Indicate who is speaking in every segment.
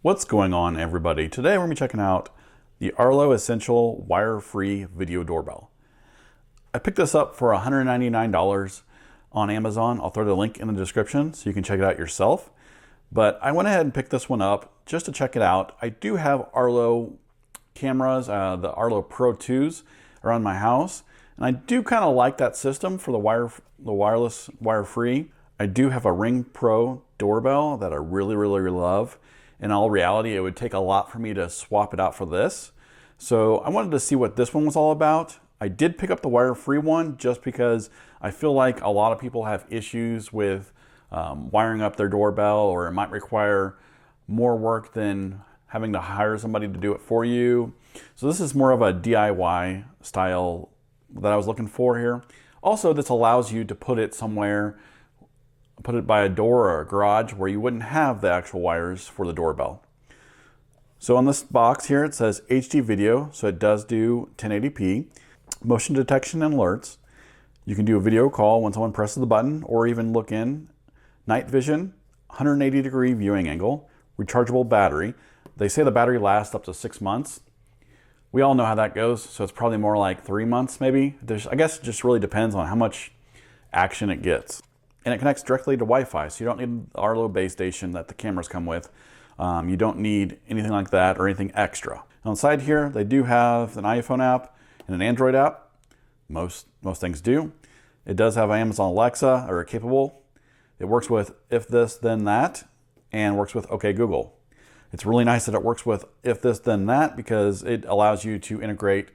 Speaker 1: What's going on, everybody? Today we're going to be checking out the Arlo Essential Wire-Free Video Doorbell. I picked this up for $199 on Amazon. I'll throw the link in the description so you can check it out yourself. But I went ahead and picked this one up just to check it out. I do have Arlo cameras, the Arlo Pro 2s around my house, and I do kind of like that system for the wireless wire-free. I do have a Ring Pro doorbell that I really love. In all reality, it would take a lot for me to swap it out for this. So I wanted to see what this one was all about. I did pick up the wire-free one just because I feel like a lot of people have issues with wiring up their doorbell, or it might require more work than having to hire somebody to do it for you. So this is more of a DIY style that I was looking for here. Also, this allows you to put it somewhere, put it by a door or a garage where you wouldn't have the actual wires for the doorbell. So on this box here, it says HD video, so it does do 1080p, motion detection and alerts. You can do a video call when someone presses the button, or even look in, night vision, 180-degree viewing angle, rechargeable battery. They say the battery lasts up to 6 months. We all know how that goes, so it's probably more like 3 months maybe. I guess it just really depends on how much action it gets. And it connects directly to Wi-Fi, so you don't need the Arlo base station that the cameras come with. You don't need anything like that or anything extra. On the side here, they do have an iPhone app and an Android app. Most things do. It does have Amazon Alexa, or capable. It works with If This Then That, and works with OK Google. It's really nice that it works with If This Then That, because it allows you to integrate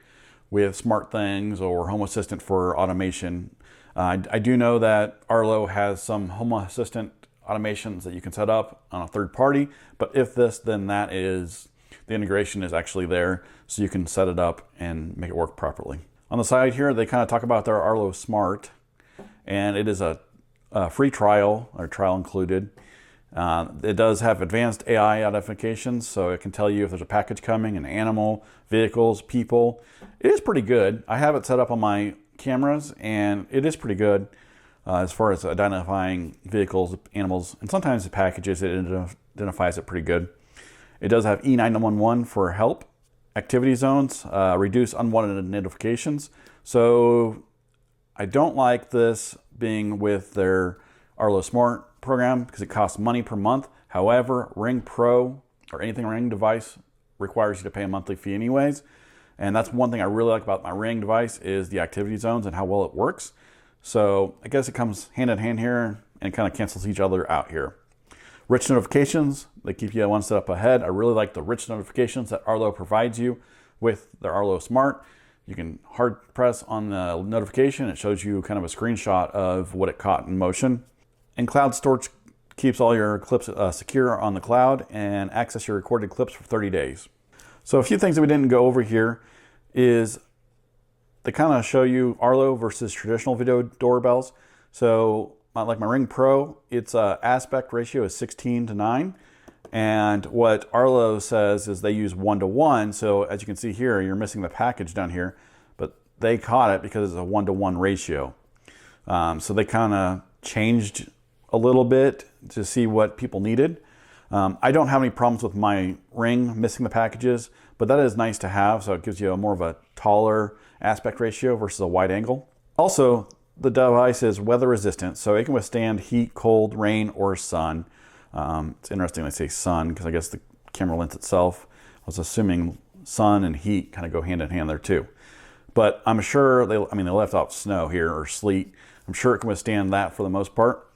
Speaker 1: with SmartThings or Home Assistant for automation. I do know that Arlo has some Home Assistant automations that you can set up on a third party, but If This Then That is, the integration is actually there, so you can set it up and make it work properly. On the side here, they kind of talk about their Arlo Smart, and it is a free trial, or trial included. It does have advanced AI identifications, so it can tell you if there's a package coming, an animal, vehicles, people. It is pretty good. I have it set up on my cameras, and it is pretty good as far as identifying vehicles, animals, and sometimes the packages. It identifies it pretty good. It does have E911 for help, activity zones, reduce unwanted notifications. So I don't like this being with their Arlo Smart program because it costs money per month. However, Ring Pro or anything Ring device requires you to pay a monthly fee anyways. And that's one thing I really like about my Ring device is the activity zones and how well it works. So I guess it comes hand in hand here and kind of cancels each other out here. Rich notifications, they keep you one step ahead. I really like the rich notifications that Arlo provides you with their Arlo Smart. You can hard press on the notification. It shows you kind of a screenshot of what it caught in motion. And cloud storage keeps all your clips secure on the cloud and access your recorded clips for 30 days. So a few things that we didn't go over here is they kind of show you Arlo versus traditional video doorbells. So like my Ring Pro, its aspect ratio is 16:9. And what Arlo says is they use 1:1. So as you can see here, you're missing the package down here, but they caught it because it's a 1:1 ratio. So they kind of changed a little bit to see what people needed. I don't have any problems with my Ring missing the packages, but that is nice to have. So it gives you more of a taller aspect ratio versus a wide angle. Also, the device is weather resistant, so it can withstand heat, cold, rain, or sun. It's interesting they say sun because I guess the camera lens itself, I was assuming sun and heat kind of go hand in hand there too. But I'm sure they left off snow here or sleet. I'm sure it can withstand that for the most part.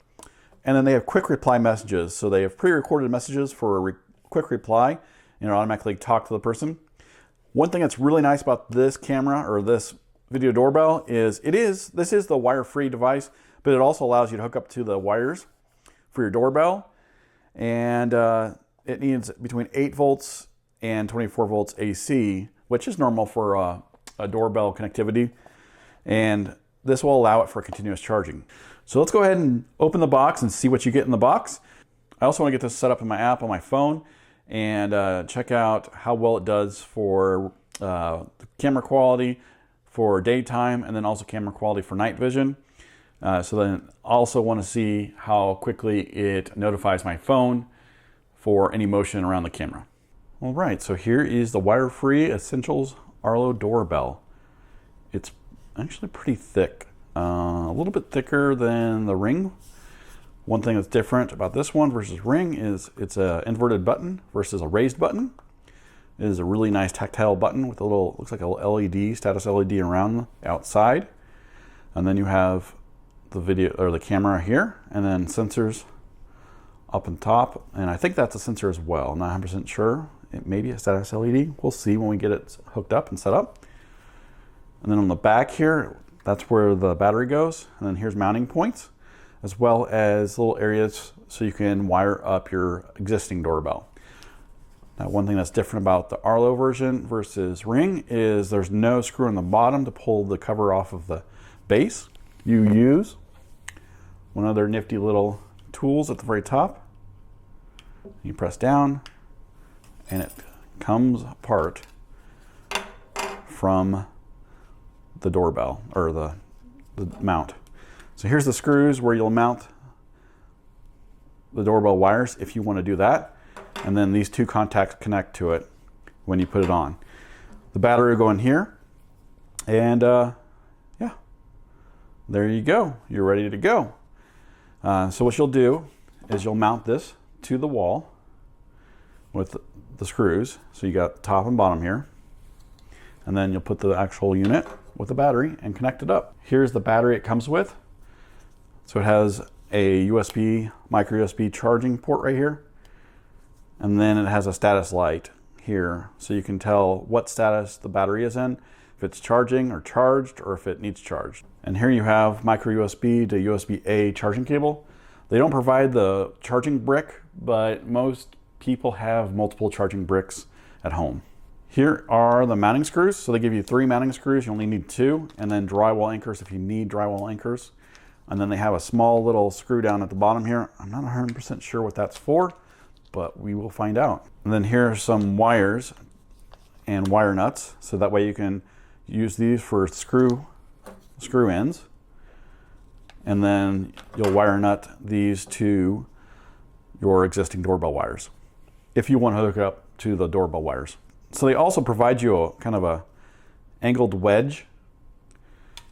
Speaker 1: And then they have quick reply messages. So they have pre-recorded messages for a quick reply and automatically talk to the person. One thing that's really nice about this camera or this video doorbell is this is the wire-free device, but it also allows you to hook up to the wires for your doorbell. And it needs between 8 volts and 24 volts AC, which is normal for a doorbell connectivity. And this will allow it for continuous charging. So let's go ahead and open the box and see what you get in the box. I also want to get this set up in my app on my phone and check out how well it does for the camera quality for daytime, and then also camera quality for night vision. So then also want to see how quickly it notifies my phone for any motion around the camera. All right, so here is the wire-free Essentials Arlo doorbell. It's actually pretty thick, a little bit thicker than the Ring. One thing that's different about this one versus Ring is it's an inverted button versus a raised button. It is a really nice tactile button with a little, looks like a LED, status LED around the outside. And then you have the video or the camera here, and then sensors up on top. And I think that's a sensor as well. I'm not 100% sure. It may be a status LED. We'll see when we get it hooked up and set up. And then on the back here, that's where the battery goes. And then here's mounting points, as well as little areas so you can wire up your existing doorbell. Now, one thing that's different about the Arlo version versus Ring is there's no screw on the bottom to pull the cover off of the base. You use one of their nifty little tools at the very top. You press down and it comes apart from the doorbell or the mount. So here's the screws where you'll mount the doorbell wires if you want to do that. And then these two contacts connect to it when you put it on. The battery will go in here, and yeah, there you go. You're ready to go. So what you'll do is you'll mount this to the wall with the screws. So you got top and bottom here. And then you'll put the actual unit with the battery and connect it up. Here's the battery it comes with. So it has a USB, micro USB charging port right here. And then it has a status light here, so you can tell what status the battery is in, if it's charging or charged, or if it needs charged. And here you have micro USB to USB-A charging cable. They don't provide the charging brick, but most people have multiple charging bricks at home. Here are the mounting screws. So they give you 3 mounting screws, you only need 2, and then drywall anchors if you need drywall anchors. And then they have a small little screw down at the bottom here. I'm not 100% sure what that's for, but we will find out. And then here are some wires and wire nuts, so that way you can use these for screw ends, and then you'll wire nut these to your existing doorbell wires if you want to hook it up to the doorbell wires. So they also provide you a kind of a angled wedge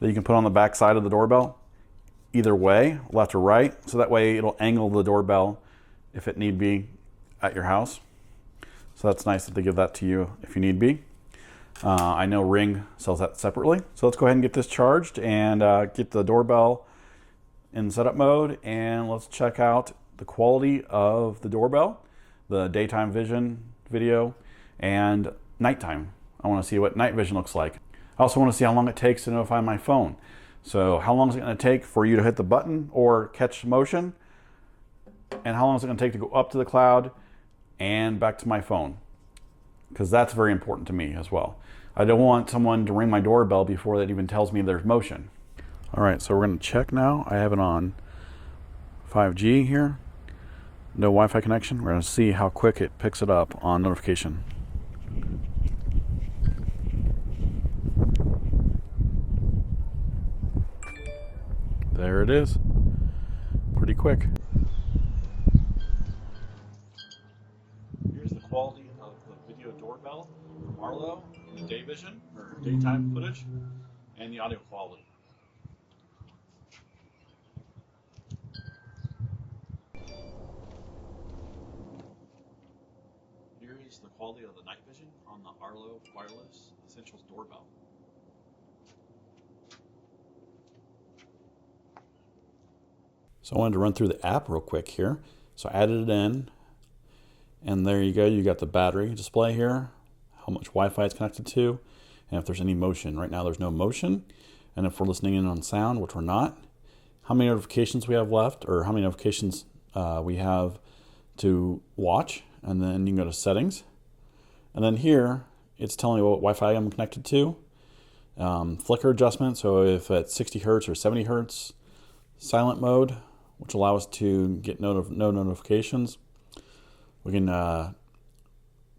Speaker 1: that you can put on the back side of the doorbell, either way, left or right, so that way it'll angle the doorbell if it need be at your house. So that's nice that they give that to you if you need be. I know Ring sells that separately. So let's go ahead and get this charged and get the doorbell in setup mode, and let's check out the quality of the doorbell, the daytime vision video, and nighttime. I want to see what night vision looks like. I also want to see how long it takes to notify my phone. So how long is it going to take for you to hit the button or catch motion? And how long is it going to take to go up to the cloud and back to my phone? Because that's very important to me as well. I don't want someone to ring my doorbell before that even tells me there's motion. All right, so we're going to check now. I have it on 5G here. No Wi-Fi connection. We're going to see how quick it picks it up on notification. There it is. Pretty quick. Here's the quality of the video doorbell from Arlo, the day vision or daytime footage, and the audio quality. Here is the quality of the night vision on the Arlo wireless Essentials doorbell. So I wanted to run through the app real quick here. So I added it in, and there you go. You got the battery display here, how much Wi-Fi it's connected to, and if there's any motion. Right now there's no motion. And if we're listening in on sound, which we're not, how many notifications we have left, or how many notifications we have to watch. And then you can go to settings. And then here, it's telling me what Wi-Fi I'm connected to. Flicker adjustment, so if it's 60 hertz or 70 hertz. Silent mode, which allows us to get no notifications. We can, the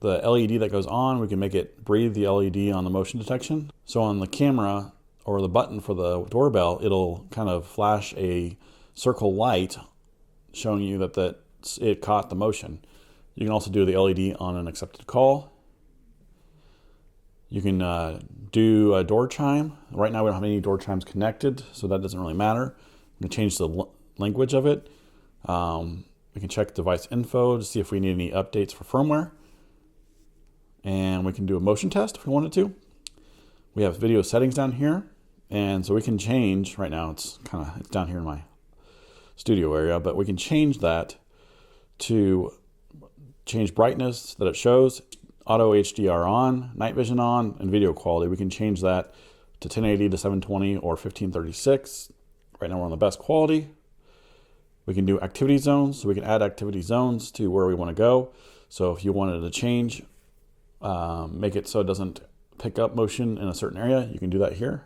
Speaker 1: LED that goes on, we can make it breathe the LED on the motion detection. So on the camera or the button for the doorbell, it'll kind of flash a circle light showing you that it caught the motion. You can also do the LED on an accepted call. You can do a door chime. Right now we don't have any door chimes connected, so that doesn't really matter. I'm going to change the language of it. We can check device info to see if we need any updates for firmware. And we can do a motion test if we wanted to. We have video settings down here. And so we can change, right now it's down here in my studio area, but we can change that to change brightness that it shows, auto HDR on, night vision on, and video quality. We can change that to 1080 to 720 or 1536. Right now we're on the best quality. We can do activity zones, so we can add activity zones to where we want to go. So if you wanted to change, make it so it doesn't pick up motion in a certain area, you can do that here.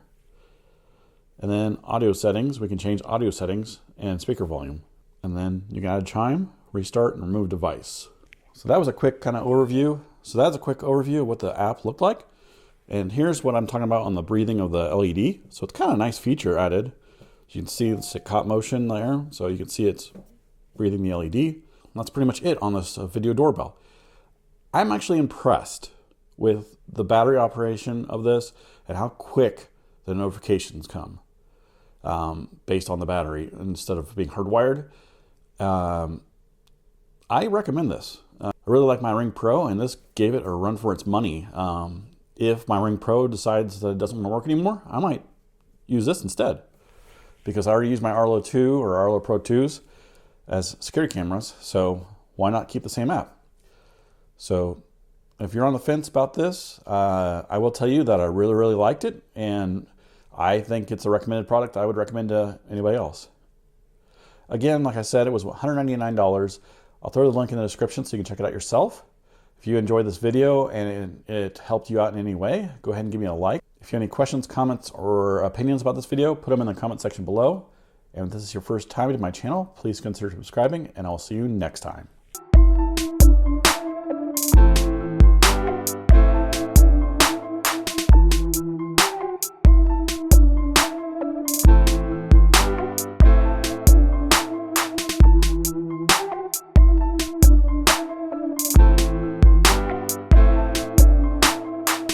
Speaker 1: And then audio settings, we can change audio settings and speaker volume. And then you can add chime, restart, and remove device. So that was a quick kind of overview. So that's a quick overview of what the app looked like. And here's what I'm talking about on the breathing of the LED. So it's kind of a nice feature added. You can see it's a caught motion there. So you can see it's breathing the LED. And that's pretty much it on this video doorbell. I'm actually impressed with the battery operation of this and how quick the notifications come based on the battery instead of being hardwired. I recommend this. I really like my Ring Pro, and this gave it a run for its money. If my Ring Pro decides that it doesn't want to work anymore, I might use this instead, because I already use my Arlo 2 or Arlo Pro 2s as security cameras, so why not keep the same app? So if you're on the fence about this, I will tell you that I really, really liked it, and I think it's a recommended product I would recommend to anybody else. Again, like I said, it was $199. I'll throw the link in the description so you can check it out yourself. If you enjoyed this video and it helped you out in any way, go ahead and give me a like. If you have any questions, comments, or opinions about this video, put them in the comment section below. And if this is your first time to my channel, please consider subscribing, and I'll see you next time.